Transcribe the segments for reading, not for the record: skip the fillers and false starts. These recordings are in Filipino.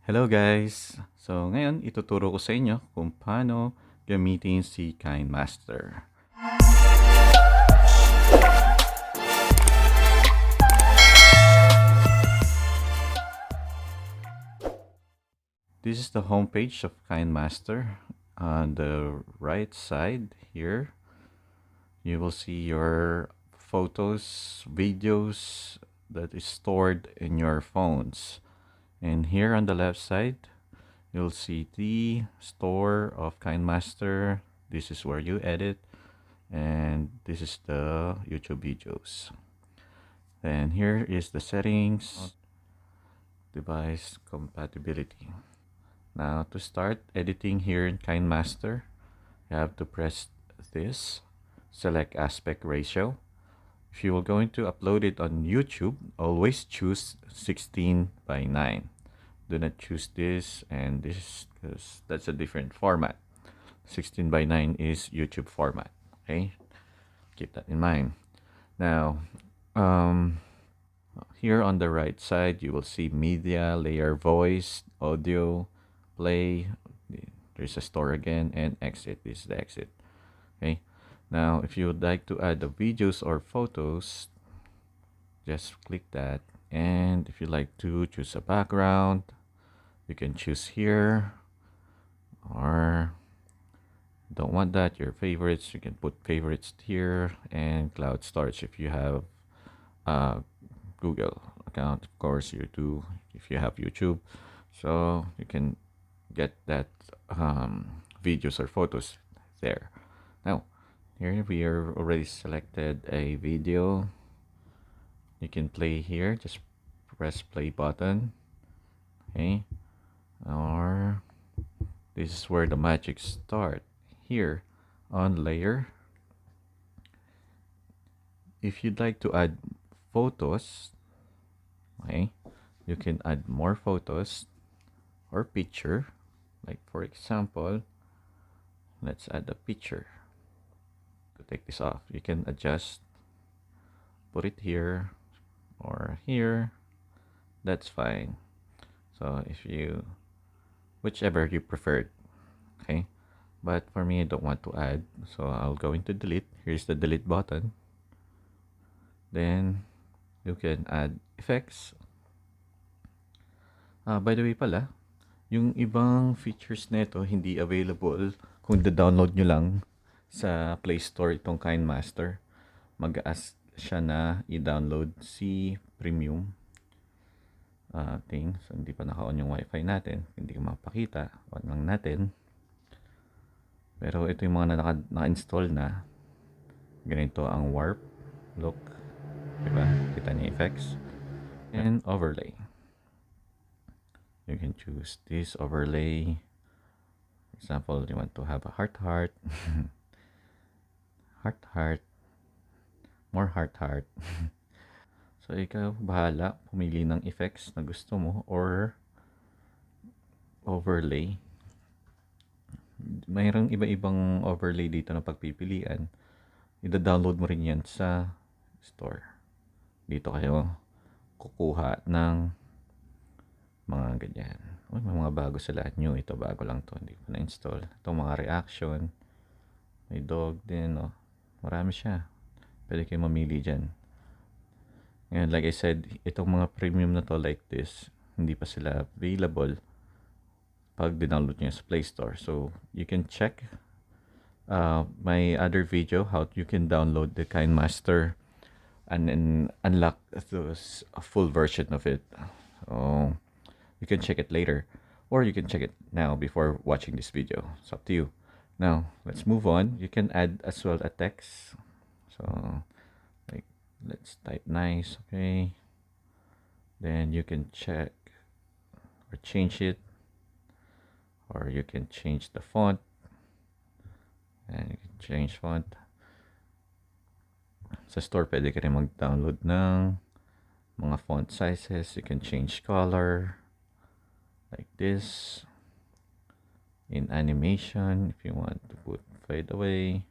Hello guys! So ngayon ituturo ko sa inyo kung paano gamitin si Kinemaster. This is the homepage of Kinemaster. On the right side here, you will see your photos, videos that is stored in your phones. And here on the left side, you'll see the store of Kinemaster. This is where you edit, and this is the YouTube videos. And here is the settings, device compatibility. Now to start editing here in Kinemaster, you have to press this, select aspect ratio. If you are going to upload it on YouTube, always choose 16 by 9. Do not choose this and this because that's a different format. 16 by 9 is YouTube format. Okay, keep that in mind. Now, here on the right side, you will see media, layer, voice, audio, play. There's a store again, and exit. This is the exit. Okay. Now, if you would like to add the videos or photos, just click that. And if you like to choose a background, you can choose here. Or don't want that, your favorites, you can put favorites here, and cloud storage if you have Google account. Of course you do if you have YouTube, so you can get that videos or photos there. Now here we are already selected a video. You can play here, just press play button. Okay, or this is where the magic start. Here on layer, if you'd like to add photos, okay, you can add more photos or picture. Like for example, let's add a picture. To take this off, you can adjust, put it here or here. That's fine. So if you, whichever you preferred, okay. But for me, I don't want to add, so I'll go into delete. Here's the delete button. Then you can add effects. By the way pala, yung ibang features nito hindi available kung da-download nyo lang sa Play Store itong Kinemaster. Mag-ask siya na i-download si premium thing. So hindi pa naka-on yung wifi natin, hindi ko mapakita. On lang natin. Pero ito yung mga naka-install na. Ganito ang warp look. Diba? Kita niyo effects. And overlay. You can choose this overlay. For example, you want to have a heart, heart, more heart. So ikaw bahala pumili ng effects na gusto mo or overlay. Mayroong iba-ibang overlay dito na pagpipilian. Ida-download mo rin yan sa store. Dito kayo kukuha ng mga ganyan. May mga bago sa lahat. New. Ito bago lang to. Hindi ko na-install. Itong mga reaction. May dog din. Oh. Marami siya. Pwede kayo mamili dyan. Ngayon, like I said, itong mga premium na to like this, hindi pa sila available pag dinownload nyo sa Play Store. So, you can check my other video how you can download the Kinemaster and then unlock a full version of it. So, you can check it later, or you can check it now before watching this video. It's up to you. Now, let's move on. You can add as well a text. So, like, let's type nice, okay? Then you can check or change it, or you can change the font, and you can change font. Sa store, pwede ka rin mag-download ng mga font sizes. You can change color like this. In animation, if you want to put fade away,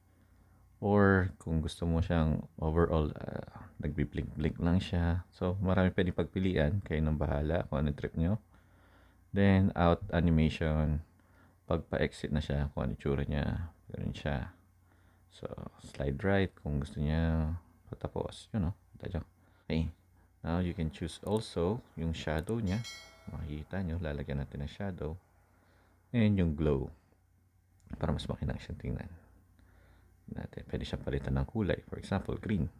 or kung gusto mo siyang overall nagbi-blink-blink lang siya. So marami pwedeng pagpilian, kayo nang bahala kung ano trip nyo. Then, out animation. Pag pa-exit na siya, kung ano itsura niya. Ganun siya. So, slide right kung gusto niya patapos. Yun, no? Okay. Now, you can choose also yung shadow niya. Makikita nyo, lalagyan natin ng shadow. And yung glow. Para mas makinang siyang tingnan. Pwede siya palitan ng kulay. For example, green.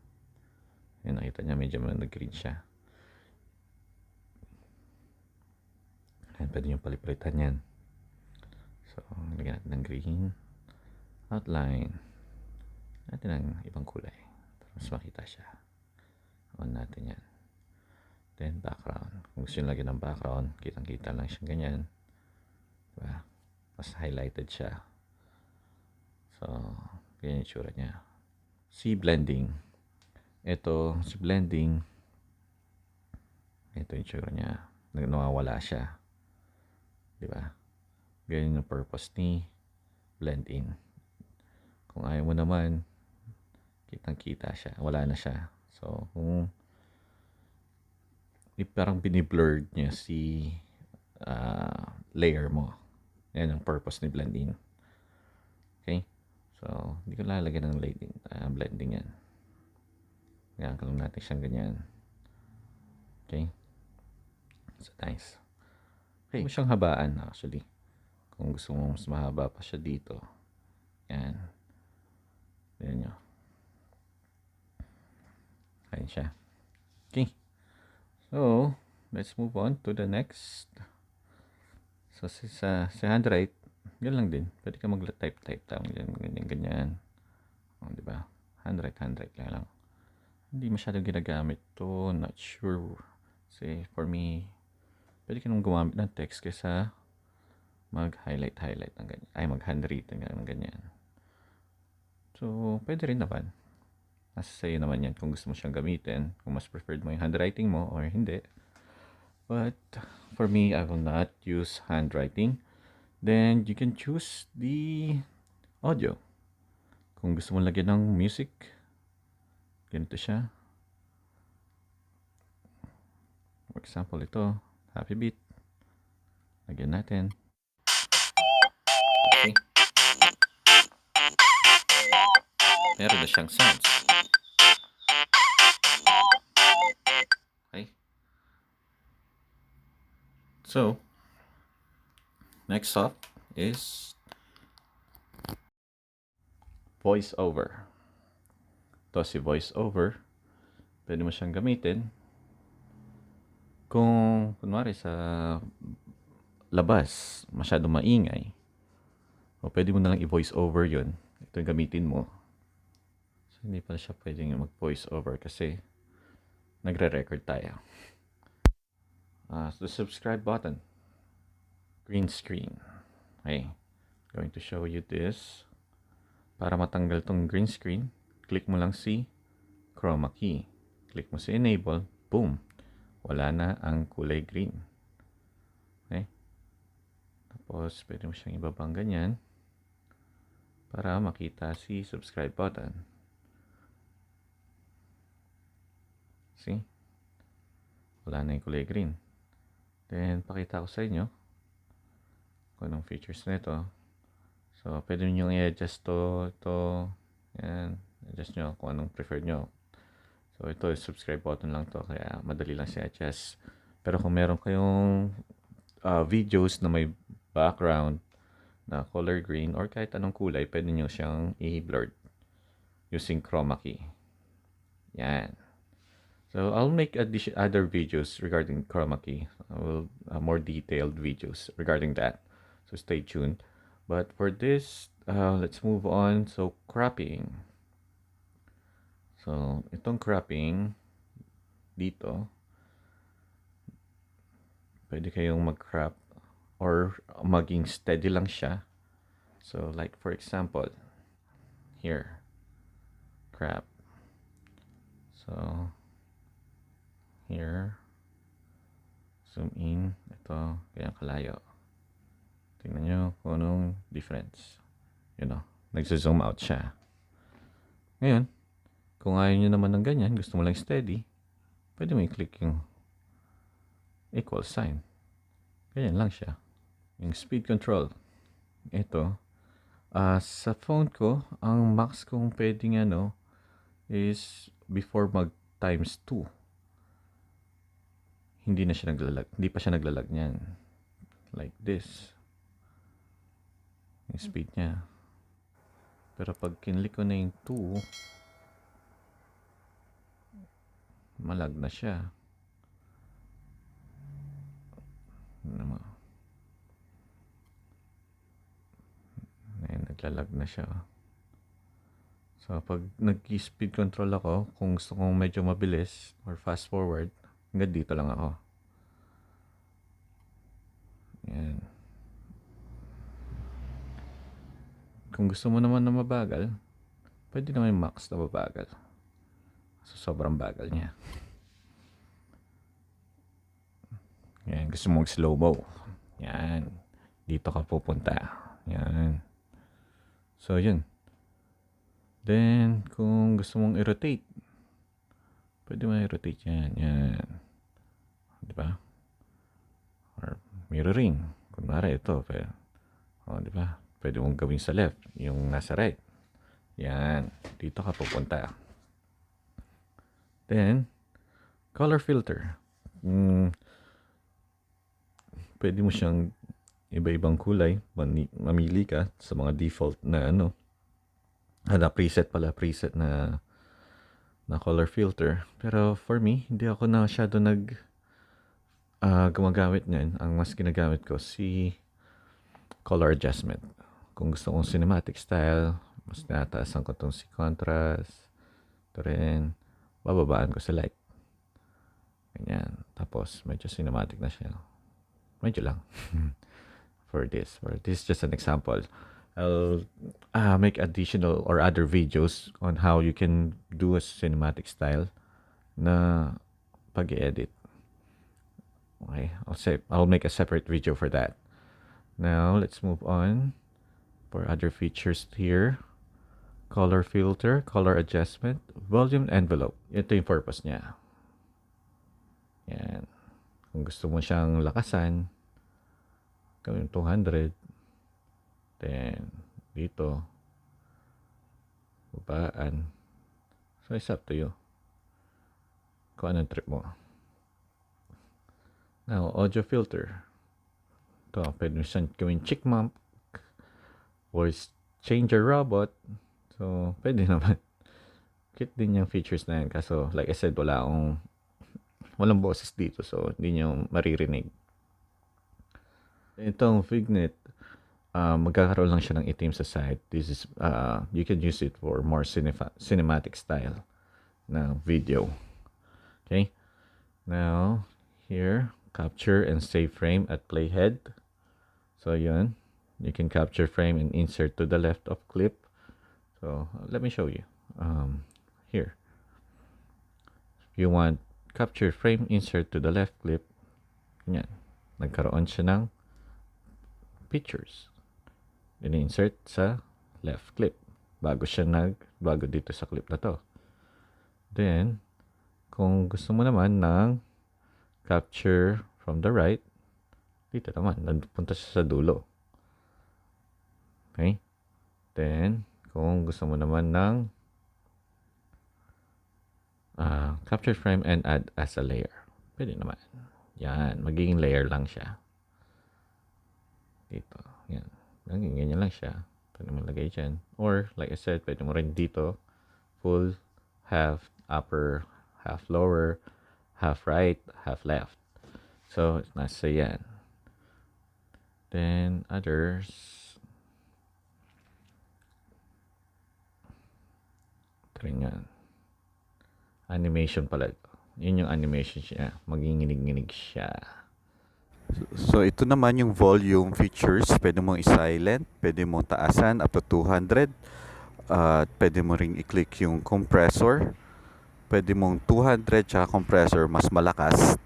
Yan, nakita niya, medyo nag-green siya. And pwede nyo palipalitan yan. So, lagyan natin ng green. Outline. Natin ng ibang kulay. Para mas makita siya. On natin yan. Then, background. Kung gusto nyo lagyan ng background, kitang-kita lang siya ganyan. Diba? Mas highlighted siya. So, ganyan yung tsura niya. Si blending. Ito, si blending. Ito yung tsura niya. Nawawala siya. Diba? Ganyan yung purpose ni blend in. Kung ayaw mo naman, kitang-kita siya. Wala na siya. So, kung parang biniblurred niya si layer mo. Yan ang purpose ni blending. Okay? So, hindi ko lalagyan ng blending yan. Ganyan ka lang natin siyang ganyan. Okay? So, nice. Okay. Kung siyang habaan actually. Kung gusto mo mas mahaba pa siya dito. Yan. Yan nyo. Ayan siya. Okay. So, let's move on to the next. So, sa handwrite, yun lang din. Pwede ka mag-type lang. Ganyan. O, diba? Handwrite lang. Hindi masyadong ginagamit to. Not sure. Kasi, for me, pwede ka nang gumamit ng text kaysa mag-highlight ng ganyan. Ay, mag-handwrite ng ganyan. So, pwede rin naman. Nasa sa'yo naman yan kung gusto mo siyang gamitin. Kung mas preferred mo yung handwriting mo or hindi. But, for me, I will not use handwriting. Then, you can choose the audio. Kung gusto mo lagyan ng music, ganito siya. For example, ito, happy beat. Lagyan natin. Okay. Meron na siyang sounds. Okay. So, next up is voice over. Ito si voice over. Pwede mo siyang gamitin kung kunwari sa labas masyado maingay. O pwede mo na lang i-voice over yun. Ito yung gamitin mo. So, hindi pa siya pwedeng mag-voice over kasi nagre-record tayo. So the subscribe button. Green screen. Okay. Going to show you this. Para matanggal tong green screen, click mo lang si chroma key. Click mo si enable. Boom. Wala na ang kulay green. Okay. Tapos, pwede mo siyang ibabang ganyan para makita si subscribe button. See? Wala na yung kulay green. Then, pakita ko sa inyo kung anong features na ito. So, pwede nyo i-adjust ito. Yan. Adjust nyo kung anong preferred nyo. So, ito is subscribe button lang to. Kaya, madali lang siya adjust. Pero kung meron kayong videos na may background na color green or kahit anong kulay, pwede nyo siyang i-blur using chroma key. Yan. So, I'll make other videos regarding chroma key. I will more detailed videos regarding that. So, stay tuned. But for this, let's move on. So, cropping. So, itong cropping dito, pwede kayong mag-crop or maging steady lang siya. So, like for example, here, crop. So, here, zoom in. Ito, kaya kalayo. Tingnan nyo kung anong difference. You know, nagsa-zoom out siya. Ngayon, kung ayaw nyo naman ng ganyan, gusto mo lang steady, pwede mo i-click yung equal sign. Ganyan lang siya. Yung speed control. Ito. Sa phone ko, ang max kong pwedeng is before mag times 2. Hindi pa siya naglalag niyan. Like this. Yung speed niya. Pero pag kinlik ko na yung 2, malag na siya. Naglalag na siya. So, pag nag-speed control ako, kung gusto kong medyo mabilis or fast forward, hanggang dito lang ako. Yan. Kung gusto mo naman na mabagal, pwede naman yung max na mabagal. So, sobrang bagal niya. Yan. Gusto mo mag-slow-mo. Yan. Dito ka pupunta. Yan. So, yun. Then, kung gusto mong i-rotate, pwede mo i-rotate yan. Yan. Diba? Or mirroring. Kunwari ito. Pero, diba? Pwede mong gawin sa left. Yung nasa right. Yan. Dito ka pupunta. Then, color filter. Pwede mo siyang iba-ibang kulay. Mamili ka sa mga default na preset na color filter. Pero for me, hindi ako na masyado gumagamit niyan. Ang mas ginagamit ko si color adjustment. Kung gusto kong cinematic style, mas nataasan ko itong si contrast. Ito rin, bababaan ko sa light. Ganyan. Tapos, medyo cinematic na siya. Medyo lang. For this is just an example. I'll make additional or other videos on how you can do a cinematic style na pag-edit. Okay, I'll make a separate video for that. Now, let's move on for other features here. Color filter, color adjustment, volume envelope. Ito yung purpose niya. Yan. Kung gusto mo siyang lakasan, gawin 200. Then, dito, babaan. So, it's up to you. Kung anong trip mo. Now, audio filter. Ito, pwede mo siyang gawin chickmunk, voice changer robot. So, pwede naman. Cute din yung features na yan. Kaso, like I said, walang boses dito. So, hindi nyo maririnig. Itong Fignet, magkakaroon lang siya ng itim sa side. This is, you can use it for more cinematic style na video. Okay? Now, here, capture and save frame at playhead. So, yun. You can capture frame and insert to the left of clip. So, let me show you. Here. If you want capture frame, insert to the left clip. Yan. Nagkaroon siya ng pictures. Ini-insert sa left clip. Bago dito sa clip na to. Then, kung gusto mo naman ng capture from the right, dito naman, nagpunta siya sa dulo. Okay? Then, kung gusto mo naman ng capture frame and add as a layer, pwede naman. Yan, magiging layer lang siya. Dito, yan. Ganyan lang siya. Pwede mo lagay dyan. Or, like I said, pwede mo rin dito, full, half upper, half lower, half right, half left. So, nasa yan. Then, others. Ito rin yan. Animation pala. Yun yung animation siya. Magiginig-ginig siya. So, ito naman yung volume features. Pwede mong i-silent, pwede mong taasan up to 200. Pwede mo ring i-click yung compressor. Pwede mong 200 tsaka compressor mas malakas.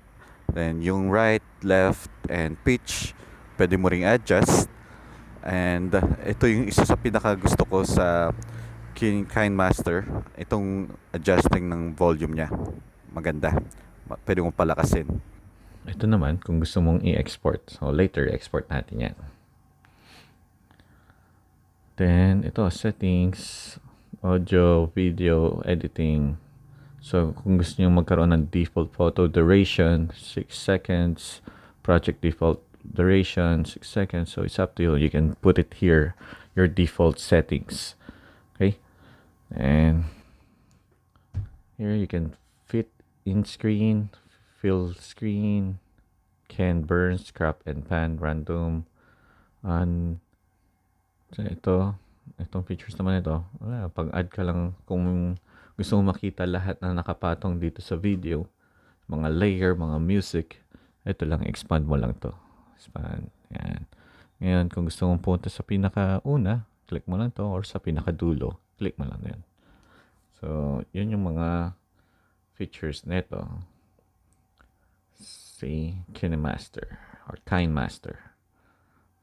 Then, yung right, left, and pitch, pwede mo ring adjust. And ito yung isa sa pinaka gusto ko sa Kinemaster. Itong adjusting ng volume niya. Maganda. Pwede mong palakasin. Ito naman, kung gusto mong i-export. So, later, export natin yan. Then, ito, settings, audio, video, editing. So, kung gusto nyo magkaroon ng default photo duration, 6 seconds, project default duration, 6 seconds. So, it's up to you. You can put it here, your default settings. Okay? And here you can fit in screen, fill screen, can burn, scrap and pan, random, and so itong features naman ito, pag-add ka lang kung gusto mo makita lahat na nakapatong dito sa video, mga layer, mga music, ito lang, expand mo lang to. Expand, yan. Ngayon, kung gusto mong punta sa pinakauna, click mo lang to, or sa pinakadulo, click mo lang yan. So, yun yung mga features nito. Si Kinemaster or Kinemaster.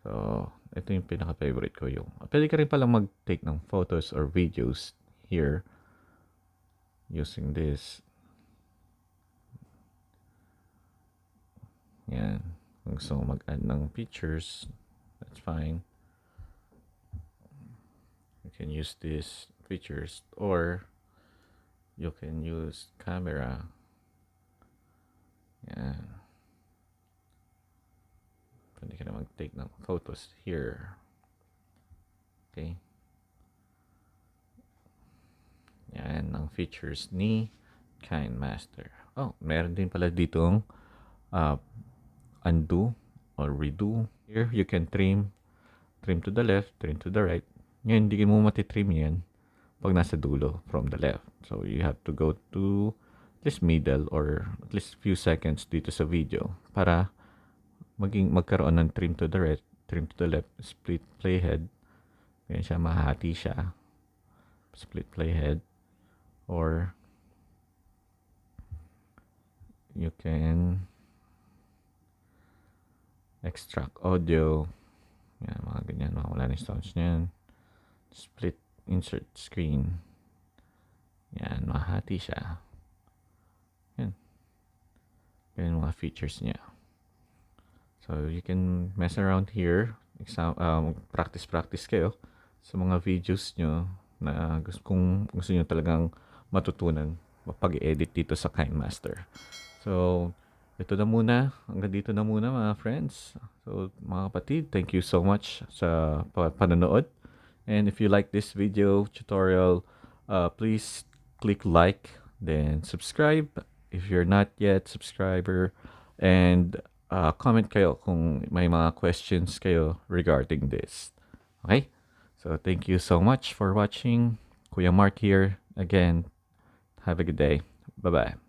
So, ito yung pinaka-favorite ko yung. Pwede ka rin palang mag-take ng photos or videos here using this. Yan. Kung gusto mo mag-add ng pictures, that's fine. You can use these features or you can use camera. Yan. Pwede ka na mag-take ng photos here. Okay. Yan ang features ni Kinemaster. Oh, meron din pala ditong undo or redo. Here, you can trim to the left, trim to the right. Ngayon, hindi mo matitrim yan pag nasa dulo from the left. So, you have to go to at least middle or at least few seconds dito sa video para magkaroon ng trim to the right, trim to the left, split playhead. Ganyan siya, mahati siya. Split playhead. Or you can extract audio. Yan, mga ganyan. Wala na yung sounds niyan. Split insert screen. Yan, mahati siya. Yan. Yan mga features niya. So, you can mess around here. Practice kayo sa mga videos nyo na kung gusto nyo talagang matutunan pag-edit dito sa Kinemaster. So, ito na muna. Hanggang dito na muna mga friends. So, mga kapatid, thank you so much sa panonood. And if you like this video tutorial, please click like, then subscribe if you're not yet subscriber. And comment kayo kung may mga questions kayo regarding this. Okay? So, thank you so much for watching. Kuya Mark here. Again, have a good day. Bye-bye.